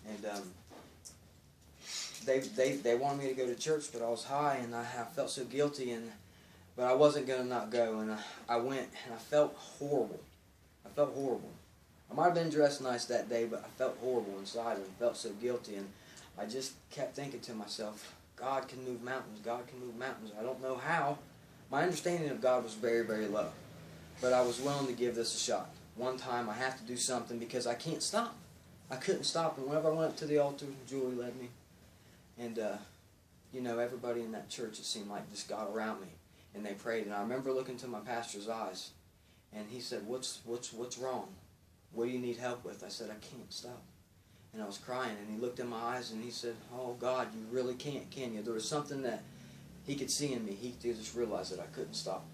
And they wanted me to go to church, but I was high, and I felt so guilty, but I wasn't going to not go, and I went, and I felt horrible. I felt horrible. I might have been dressed nice that day, but I felt horrible inside and felt so guilty, and I just kept thinking to myself, God can move mountains, God can move mountains. I don't know how. My understanding of God was very, very low, but I was willing to give this a shot. One time I have to do something because I can't stop. I couldn't stop, and whenever I went up to the altar, Julie led me, and you know, everybody in that church, it seemed like, just got around me, and they prayed, and I remember looking to my pastor's eyes, and he said, what's wrong? What do you need help with? I said, I can't stop. And I was crying, and he looked in my eyes, and he said, oh, God, you really can't, can you? There was something that he could see in me. He just realized that I couldn't stop.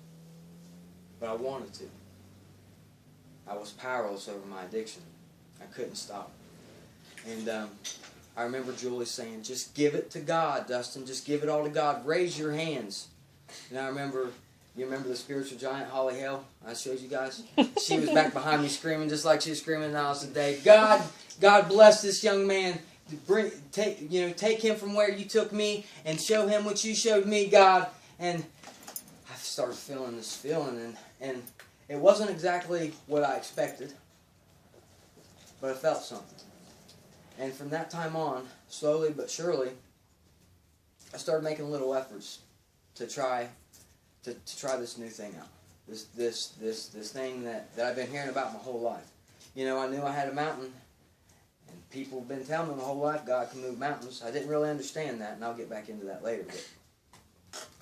But I wanted to. I was powerless over my addiction. I couldn't stop. And I remember Julie saying, just give it to God, Dustin. Just give it all to God. Raise your hands. And I remember... You remember the spiritual giant, Holly Hale? I showed you guys? She was back behind me screaming just like she was screaming in the house today. God bless this young man. Take him from where you took me and show him what you showed me, God. And I started feeling this feeling, and it wasn't exactly what I expected, but I felt something. And from that time on, slowly but surely, I started making little efforts to try this new thing out. This thing that I've been hearing about my whole life. You know, I knew I had a mountain, and people have been telling me my whole life God can move mountains. I didn't really understand that, and I'll get back into that later. But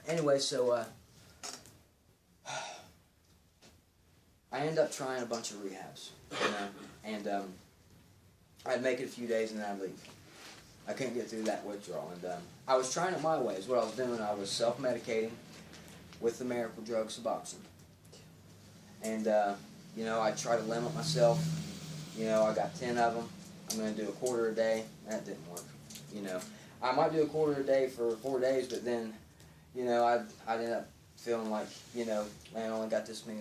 anyway, so I ended up trying a bunch of rehabs, you know, and I'd make it a few days and then I'd leave. I couldn't get through that withdrawal, and I was trying it my way. Is what I was doing. I was self-medicating with the miracle drug Suboxone. And, you know, I try to limit myself. You know, I got 10 of them. I'm going to do a quarter a day. That didn't work. You know, I might do a quarter a day for 4 days, but then, you know, I'd end up feeling like, you know, man, I only got this many